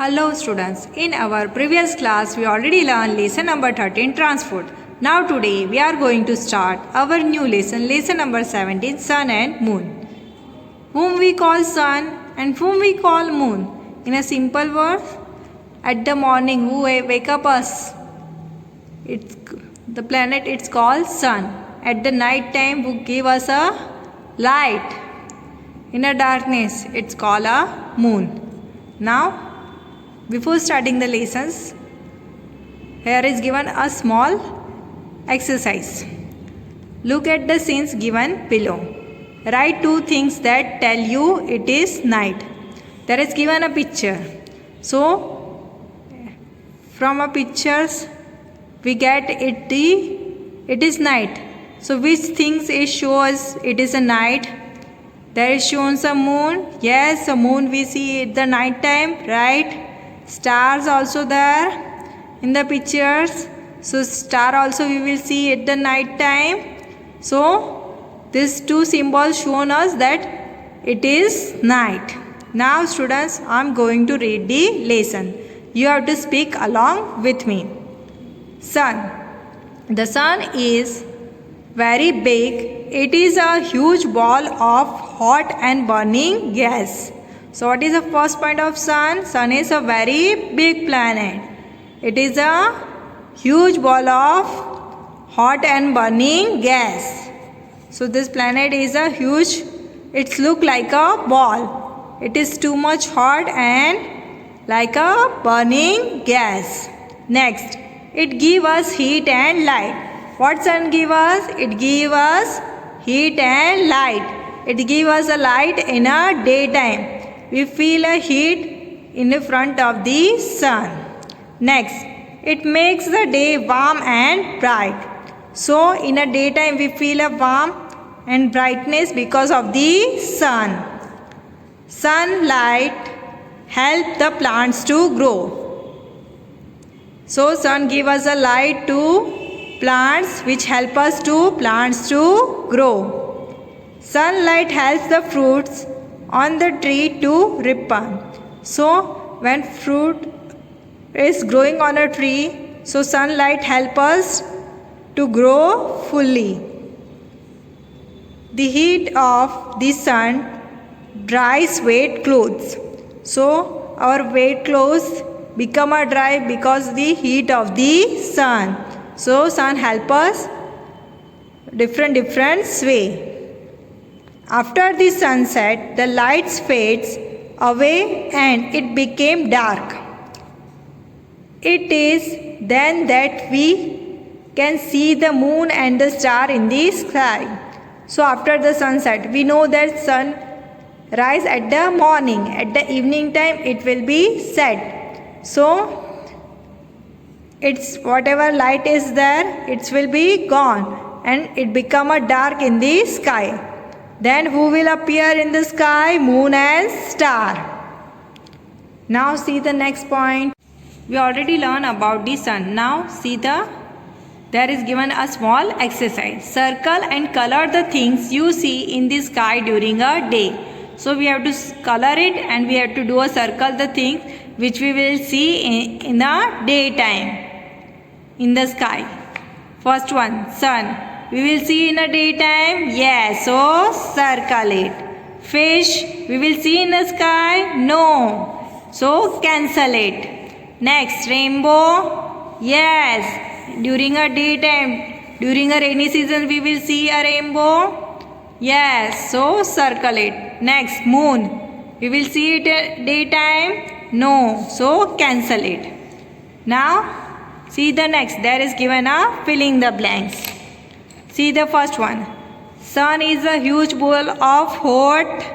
Hello students, in our previous class we already learned lesson number 13 transport. Now today we are going to start our new lesson number 17 sun and moon. Whom we call sun and whom we call moon. In a simple word, at the morning who wake up us, the planet it's called sun. At the night time who give us a light. In a darkness it's called a moon. Now before starting the lessons, here is given a small exercise. Look at the scenes given below. Write two things that tell you it is night. There is given a picture. So, from a pictures we get it is night. So, which things it shows it is a night? There is shown some moon. Yes, a moon we see at the night time, right? Stars also there in the pictures. So star also we will see at the night time. So these two symbols shown us that it is night. Now students, I am going to read the lesson. You have to speak along with me. Sun. The sun is very big. It is a huge ball of hot and burning gas. So what is the first point of sun? Sun is a very big planet. It is a huge ball of hot and burning gas. So this planet is a huge, it looks like a ball. It is too much hot and like a burning gas. Next, it gives us heat and light. What sun give us? It gives us heat and light. It gives us a light in a daytime. We feel a heat in the front of the sun. Next, it makes the day warm and bright. So, in a daytime we feel a warm and brightness because of the sun. Sunlight helps the plants to grow. So, sun gives us a light to plants which help us to plants to grow. Sunlight helps the fruits on the tree to ripen. So when fruit is growing on a tree, so sunlight helps us to grow fully. The heat of the sun dries wet clothes. So our wet clothes become a dry because the heat of the sun. So sun helps us different way. After the sunset, the light fades away and it became dark. It is then that we can see the moon and the star in the sky. So after the sunset, we know that sun rise at the morning. At the evening time, it will be set. So it's whatever light is there, it will be gone and it become a dark in the sky. Then who will appear in the sky? Moon and star. Now see the next point. We already learned about the sun. Now see there is given a small exercise. Circle and color the things you see in the sky during a day. So we have to color it and we have to do a circle the things which we will see in the daytime in the sky. First one, sun. We will see in the daytime. Yes, so circle it. Fish, we will see in the sky. No, so cancel it. Next, rainbow. Yes, during a daytime, during a rainy season, we will see a rainbow. Yes, so circle it. Next, moon. We will see it at daytime. No, so cancel it. Now, see the next. There is given a filling the blanks. See the first one. Sun is a huge ball of hot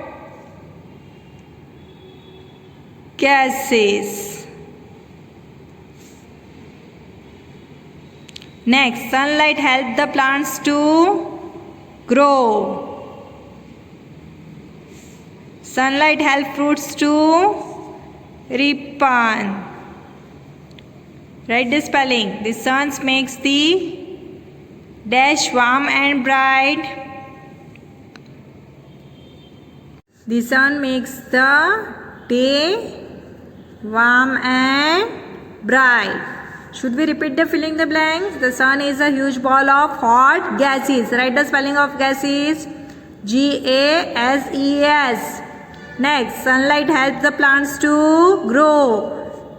gases. Next, sunlight helps the plants to grow. Sunlight helps fruits to ripen. Write the spelling. The sun makes the dash warm and bright. The sun makes the day warm and bright. Should we repeat the filling the blanks? The sun is a huge ball of hot gases. Write the spelling of gases. GASES. Next, sunlight helps the plants to grow.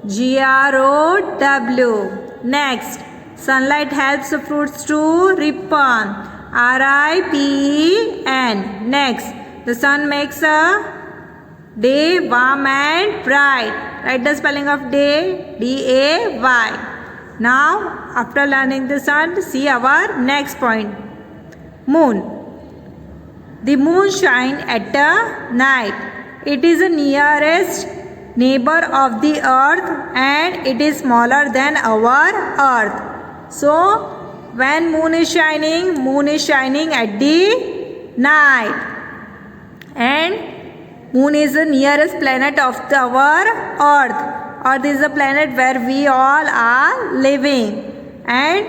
GROW. Next, sunlight helps the fruits to ripen. RIPEN. Next, the sun makes a day warm and bright. Write the spelling of day. DAY. Now, after learning the sun, see our next point. Moon. The moon shines at night. It is the nearest neighbor of the earth and it is smaller than our earth. So, when moon is shining at the night. And moon is the nearest planet of our earth. Earth is the planet where we all are living. And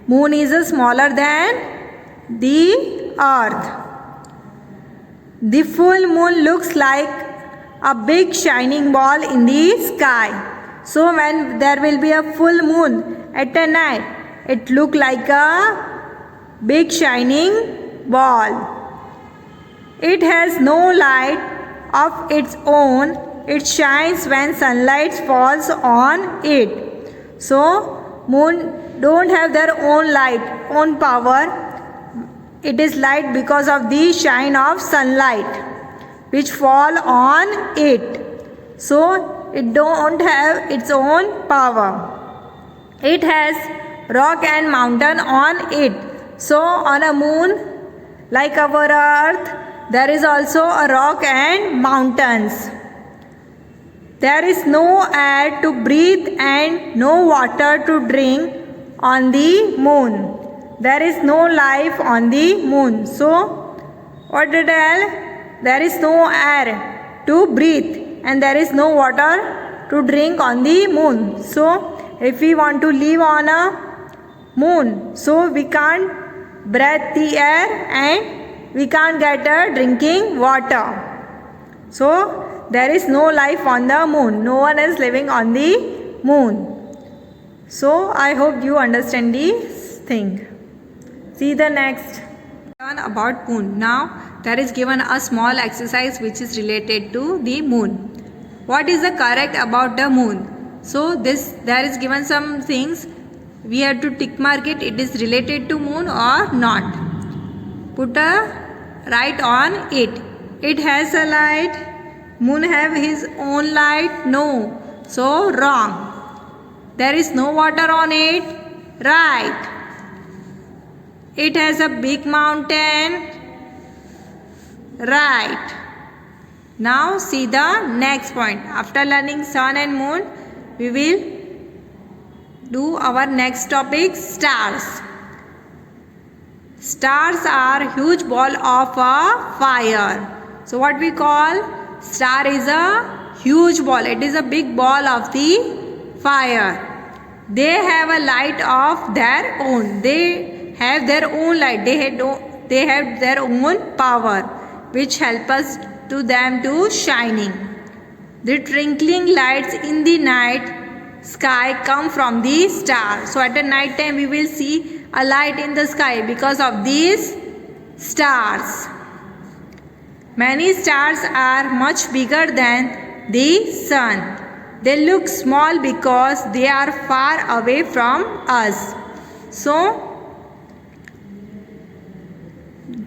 moon is smaller than the earth. The full moon looks like a big shining ball in the sky. So when there will be a full moon at a night, it looks like a big shining ball. It has no light of its own. It shines when sunlight falls on it. So moon don't have their own light, own power. It is light because of the shine of sunlight which fall on it. So it don't have its own power. It has rock and mountain on it. So on a moon like our earth, there is also a rock and mountains. There is no air to breathe and no water to drink on the moon. There is no life on the moon. So, what did I tell? There is no air to breathe and there is no water to drink on the moon. So, if we want to live on a moon, so we can't breathe the air and we can't get a drinking water. So, there is no life on the moon. No one is living on the moon. So, I hope you understand this thing. See the next. Learn about moon. Now there is given a small exercise which is related to the moon. What is the correct about the moon? So there is given some things. We have to tick mark it. It is related to moon or not. Put a right on it. It has a light. Moon have his own light. No. So wrong. There is no water on it. Right. It has a big mountain. Right. Now see the next point. After learning sun and moon, we will do our next topic, stars. Stars are huge ball of a fire. So what we call star is a huge ball. It is a big ball of the fire. They have a light of their own. They have their own light. They have their own power which help us to them to shining. The twinkling lights in the night sky come from the star. So at the night time we will see a light in the sky because of these stars. Many stars are much bigger than the sun. They look small because they are far away from us. So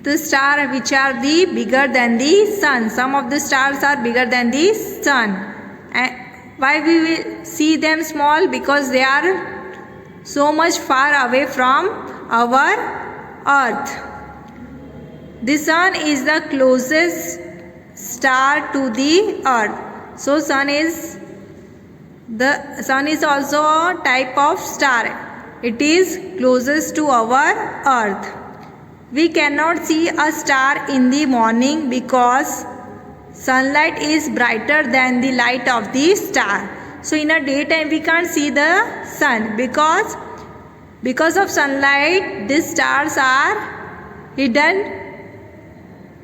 the stars which are the bigger than the sun. Some of the stars are bigger than the sun. And why we will see them small? Because they are so much far away from our earth. The sun is the closest star to the earth. So sun is also a type of star. It is closest to our earth. We cannot see a star in the morning because sunlight is brighter than the light of the star. So in a daytime we can't see the sun because of sunlight these stars are hidden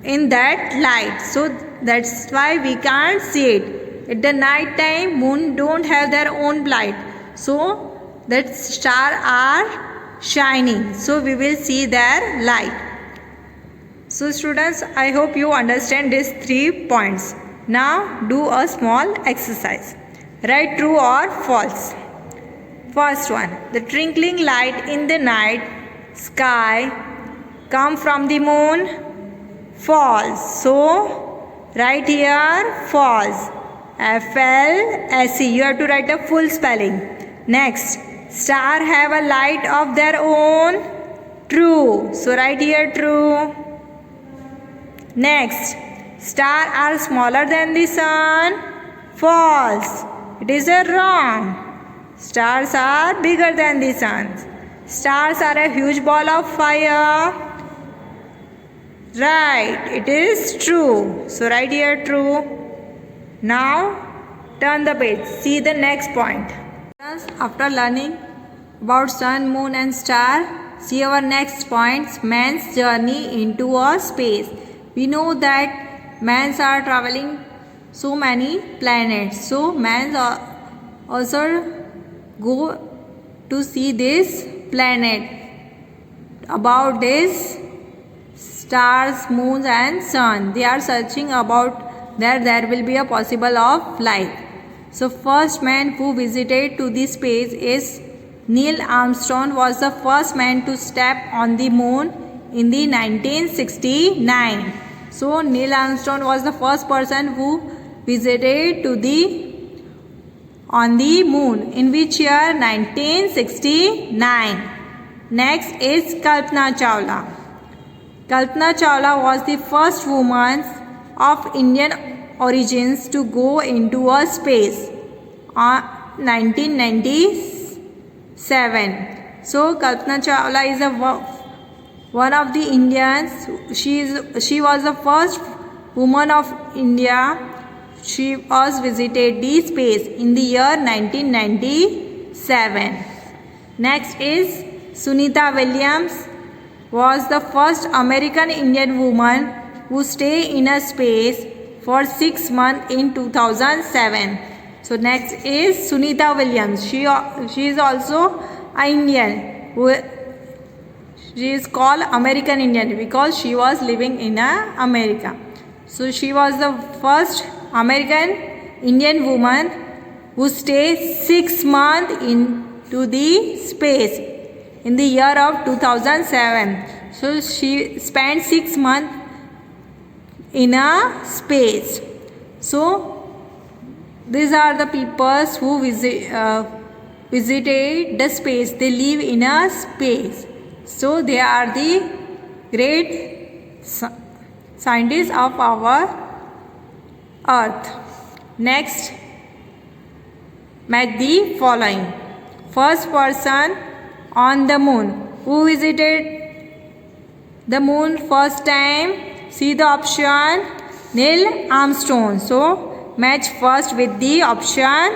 in that light. So that's why we can't see it. At the night time, moon don't have their own light, so that star are shining, so we will see their light. So students, I hope you understand these 3 points. Now do a small exercise. Write true or false. First one, the twinkling light in the night sky come from the moon. False. So write here false. FLSE. You have to write the full spelling. Next, star have a light of their own. True. So write here true. Next, star are smaller than the sun. False. It is a wrong. Stars are bigger than the sun. Stars are a huge ball of fire. Right. It is true. So write here true. Now turn the page. See the next point. After learning about sun, moon and star, see our next point, man's journey into a space. We know that mans are traveling so many planets. So mans also go to see this planet, about this stars, moons and sun. They are searching about there will be a possible of life. So first man who visited to this space is Neil Armstrong. Was the first man to step on the moon in the 1969. So Neil Armstrong was the first person who visited to on the moon. In which year? 1969. Next is Kalpana Chawla. Kalpana Chawla was the first woman of Indian origins to go into a space on 1997. So Kalpana Chawla is one of the Indians. She was the first woman of India. She was visited the space in the year 1997. Next is Sunita Williams, was the first American Indian woman who stayed in a space for 6 months in 2007. So next is Sunita Williams. She is also an Indian. She is called American Indian because she was living in America. So she was the first American Indian woman who stayed 6 months into the space in the year of 2007. So she spent 6 months in a space. So these are the people who visited the space. They live in a space. So they are the great scientists of our earth. Next, match the following. First person on the moon. Who visited the moon first time? See the option. Neil Armstrong. So match first with the option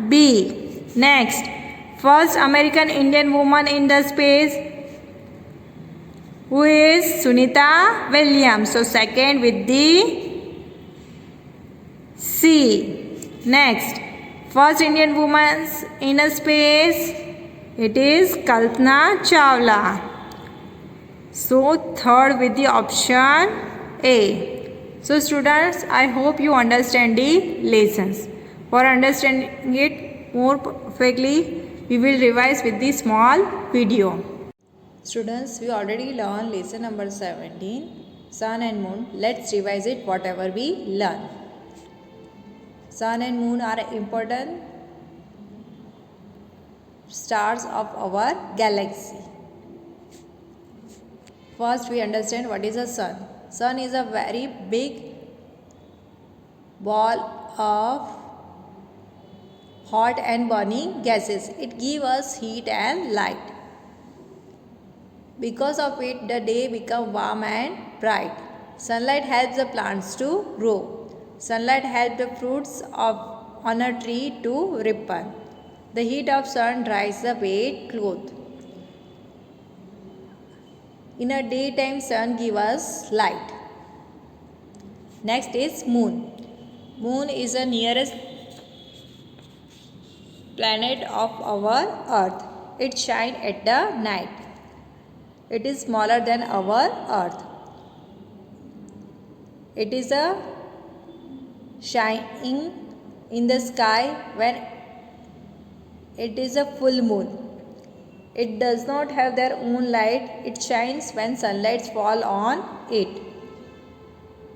B. Next, first American Indian woman in the space. Who is Sunita Williams? So second with the C. Next, first Indian woman in a space. It is Kalpana Chawla. So third with the option A. So students, I hope you understand the lessons. For understanding it more perfectly, we will revise with the small video. Students, we already learned lesson number 17, Sun and Moon. Let's revise it whatever we learn. Sun and Moon are important stars of our galaxy. First, we understand what is a sun. Sun is a very big ball of hot and burning gases. It gives us heat and light. Because of it, the day becomes warm and bright. Sunlight helps the plants to grow. Sunlight helps the fruits on a tree to ripen. The heat of sun dries the wet cloth. In a daytime, sun gives us light. Next is moon. Moon is the nearest planet of our Earth. It shines at the night. It is smaller than our Earth. It is a shining in the sky when it is a full moon. It does not have their own light. It shines when sunlight falls on it.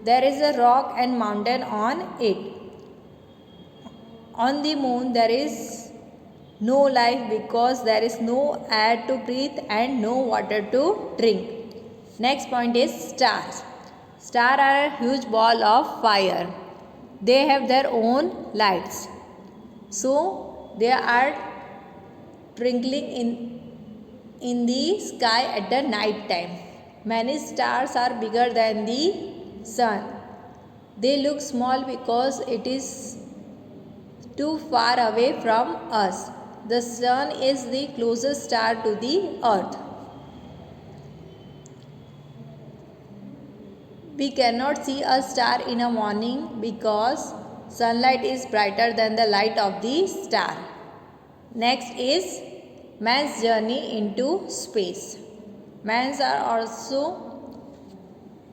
There is a rock and mountain on it. On the moon there is no life because there is no air to breathe and no water to drink. Next point is stars. Stars are a huge ball of fire. They have their own lights. So they are twinkling in the sky at the night time. Many stars are bigger than the sun. They look small because it is too far away from us. The sun is the closest star to the earth. We cannot see a star in a morning because sunlight is brighter than the light of the star. Next is man's journey into space. Men are also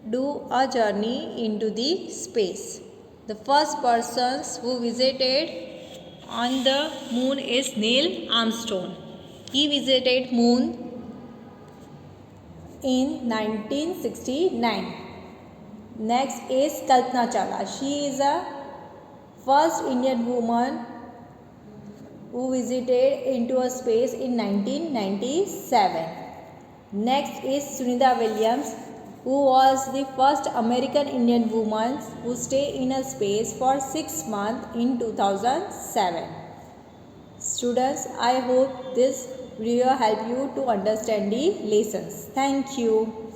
do a journey into the space. The first persons who visited on the moon is Neil Armstrong. He visited moon in 1969. Next is Kalpana Chawla. She is the first Indian woman who visited into a space in 1997. Next is Sunita Williams, who was the first American Indian woman who stayed in a space for 6 months in 2007. Students, I hope this video help you to understand the lessons. Thank you.